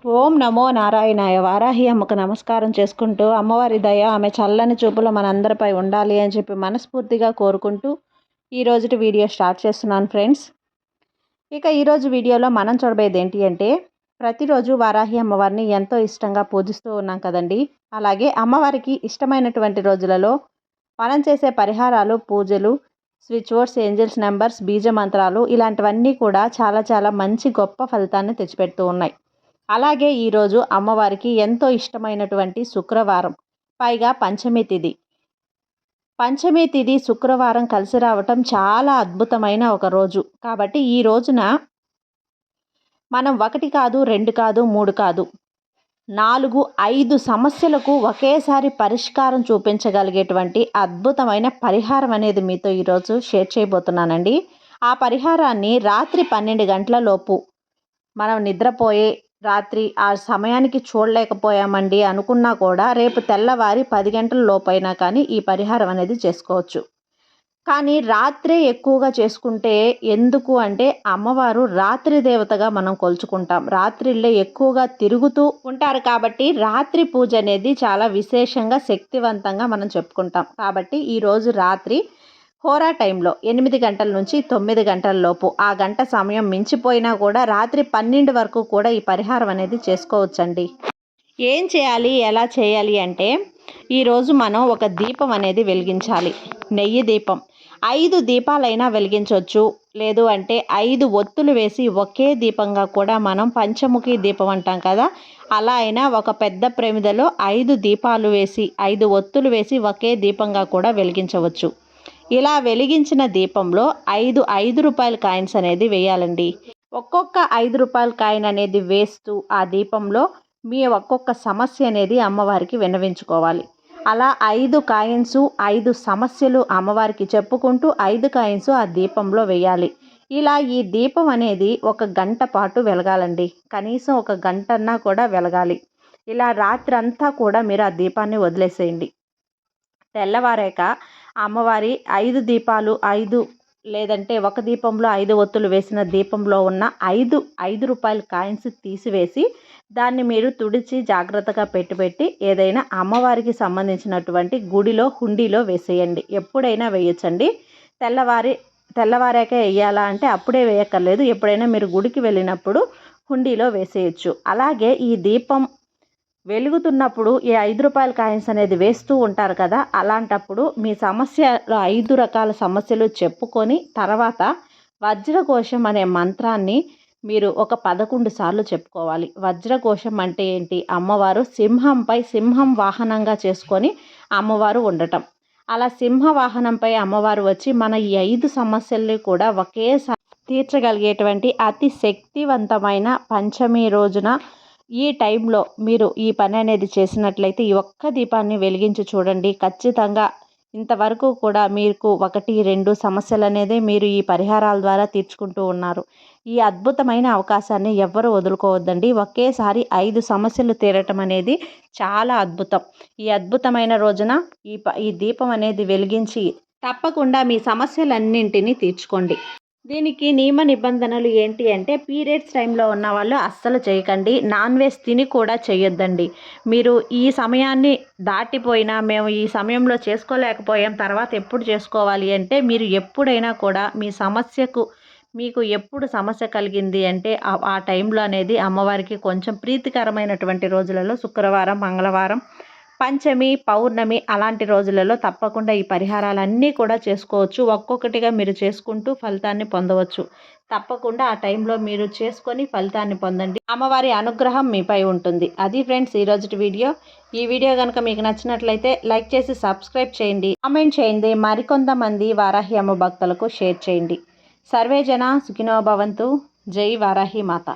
ఓం నమో నారాయణాయ. వారాహి అమ్మకు నమస్కారం చేసుకుంటూ అమ్మవారి దయ ఆమె చల్లని చూపులు మనందరిపై ఉండాలి అని చెప్పి మనస్ఫూర్తిగా కోరుకుంటూ ఈరోజు వీడియో స్టార్ట్ చేస్తున్నాను ఫ్రెండ్స్. ఇక ఈరోజు వీడియోలో మనం చూడబోయేది ఏంటి అంటే, ప్రతిరోజు వారాహి అమ్మవారిని ఎంతో ఇష్టంగా పూజిస్తూ ఉన్నాం కదండి. అలాగే అమ్మవారికి ఇష్టమైనటువంటి రోజులలో మనం చేసే పరిహారాలు, పూజలు, స్విచ్ వర్డ్స్, ఏంజల్స్ నెంబర్స్, బీజ మంత్రాలు ఇలాంటివన్నీ కూడా చాలా మంచి గొప్ప ఫలితాన్ని తెచ్చిపెడుతూ ఉన్నాయి. అలాగే ఈరోజు అమ్మవారికి ఎంతో ఇష్టమైనటువంటి శుక్రవారం, పైగా పంచమి తిథి శుక్రవారం కలిసి రావటం చాలా అద్భుతమైన ఒక రోజు. కాబట్టి ఈ రోజున మనం 1 కాదు, 2 కాదు, 3 కాదు, 4, 5 సమస్యలకు ఒకేసారి పరిష్కారం చూపించగలిగేటువంటి అద్భుతమైన పరిహారం అనేది మీతో ఈరోజు షేర్ చేయబోతున్నానండి. ఆ పరిహారాన్ని రాత్రి 12 గంటల లోపు మనం నిద్రపోయే రాత్రి ఆ సమయానికి చూడలేకపోయామండి అనుకున్నా కూడా రేపు తెల్లవారి 10 గంటల లోపైనా కానీ ఈ పరిహారం అనేది చేసుకోవచ్చు. కానీ రాత్రే ఎక్కువగా చేసుకుంటే ఎందుకు అంటే, అమ్మవారు రాత్రి దేవతగా మనం కొలుచుకుంటాం. రాత్రిళ్ళే ఎక్కువగా తిరుగుతూ ఉంటారు కాబట్టి రాత్రి పూజ అనేది చాలా విశేషంగా శక్తివంతంగా మనం చెప్పుకుంటాం. కాబట్టి ఈరోజు రాత్రి హోరా టైంలో 8 గంటల నుంచి 9 గంటల లోపు, ఆ గంట సమయం మించిపోయినా కూడా రాత్రి 12 వరకు కూడా ఈ పరిహారం అనేది చేసుకోవచ్చండి. ఏం చేయాలి, ఎలా చేయాలి అంటే, ఈరోజు మనం ఒక దీపం అనేది వెలిగించాలి. నెయ్యి దీపం 5 దీపాలైనా వెలిగించవచ్చు. లేదు అంటే 5 ఒత్తులు వేసి ఒకే దీపంగా కూడా మనం పంచముఖి దీపం అంటాం కదా, అలా అయినా ఒక పెద్ద ప్రమిదలో 5 దీపాలు వేసి 5 ఒత్తులు వేసి ఒకే దీపంగా కూడా వెలిగించవచ్చు. ఇలా వెలిగించిన దీపంలో 5 రూపాయల కాయిన్స్ అనేది వేయాలండి. ఒక్కొక్క 5 రూపాయల కాయిన్ అనేది వేస్తూ ఆ దీపంలో మీ ఒక్కొక్క సమస్య అనేది అమ్మవారికి విన్నవించుకోవాలి. అలా 5 కాయిన్స్ 5 సమస్యలు అమ్మవారికి చెప్పుకుంటూ 5 కాయిన్స్ ఆ దీపంలో వేయాలి. ఇలా ఈ దీపం అనేది 1 గంట పాటు వెలగాలండి. కనీసం 1 గంటన్నా కూడా వెలగాలి. ఇలా రాత్రంతా కూడా మీరు ఆ దీపాన్ని వదిలేసేయండి. తెల్లవారాక అమ్మవారి 5 దీపాలు 5 లేదంటే 1 దీపంలో 5 ఒత్తులు వేసిన దీపంలో ఉన్న 5 రూపాయల కాయిన్స్ తీసివేసి దాన్ని మీరు తుడిచి జాగ్రత్తగా పెట్టి ఏదైనా అమ్మవారికి సంబంధించినటువంటి గుడిలో హుండీలో వేసేయండి. ఎప్పుడైనా వేయచ్చండి. తెల్లవారాక వేయాలా అంటే అప్పుడే వేయక్కర్లేదు. ఎప్పుడైనా మీరు గుడికి వెళ్ళినప్పుడు హుండీలో వేసేయచ్చు. అలాగే ఈ దీపం వెలుగుతున్నప్పుడు ఈ 5 రూపాయల కాయిన్స్ అనేది వేస్తూ ఉంటారు కదా, అలాంటప్పుడు మీ సమస్యలో 5 రకాల సమస్యలు చెప్పుకొని తర్వాత వజ్రకోశం అనే మంత్రాన్ని మీరు ఒక 11 సార్లు చెప్పుకోవాలి. వజ్రకోశం అంటే ఏంటి? అమ్మవారు సింహం వాహనంగా చేసుకొని అమ్మవారు ఉండటం. అలా సింహ వాహనంపై అమ్మవారు వచ్చి మన ఈ 5 సమస్యల్ని కూడా ఒకేసారి తీర్చగలిగేటువంటి అతి శక్తివంతమైన పంచమి రోజున ఈ టైంలో మీరు ఈ పని అనేది చేసినట్లయితే ఈ ఒక్క దీపాన్ని వెలిగించి చూడండి. ఖచ్చితంగా ఇంతవరకు కూడా మీకు 1, 2 సమస్యలు అనేది మీరు ఈ పరిహారాల ద్వారా తీర్చుకుంటూ ఉన్నారు. ఈ అద్భుతమైన అవకాశాన్ని ఎవ్వరూ వదులుకోవద్దండి. ఒకేసారి 5 సమస్యలు తీరటం అనేది చాలా అద్భుతం. ఈ అద్భుతమైన రోజున ఈ దీపం అనేది వెలిగించి తప్పకుండా మీ సమస్యలన్నింటినీ తీర్చుకోండి. దీనికి నియమ నిబంధనలు ఏంటి అంటే, పీరియడ్స్ టైంలో ఉన్న వాళ్ళు అస్సలు చేయకండి. నాన్ వెజ్ తిని కూడా చేయొద్దండి. మీరు ఈ సమయాన్ని దాటిపోయినా మేము ఈ సమయంలో చేసుకోలేకపోయాం తర్వాత ఎప్పుడు చేసుకోవాలి అంటే, మీరు ఎప్పుడైనా కూడా మీకు ఎప్పుడు సమస్య కలిగింది అంటే ఆ టైంలో అనేది అమ్మవారికి కొంచెం ప్రీతికరమైనటువంటి రోజులలో శుక్రవారం, మంగళవారం, పంచమి, పౌర్ణమి అలాంటి రోజులలో తప్పకుండా ఈ పరిహారాలన్నీ కూడా చేసుకోవచ్చు. ఒక్కొక్కటిగా మీరు చేసుకుంటూ ఫలితాన్ని పొందవచ్చు. తప్పకుండా ఆ టైంలో మీరు చేసుకొని ఫలితాన్ని పొందండి. అమ్మవారి అనుగ్రహం మీపై ఉంటుంది. అది ఫ్రెండ్స్ ఈరోజు వీడియో. ఈ వీడియో కనుక మీకు నచ్చినట్లయితే లైక్ చేసి సబ్స్క్రైబ్ చేయండి, కామెంట్ చేయండి, మరికొంతమంది వారాహి అమ్మ భక్తులకు షేర్ చేయండి. సర్వే జన సుఖినో భవంతు. జై వారాహి మాత.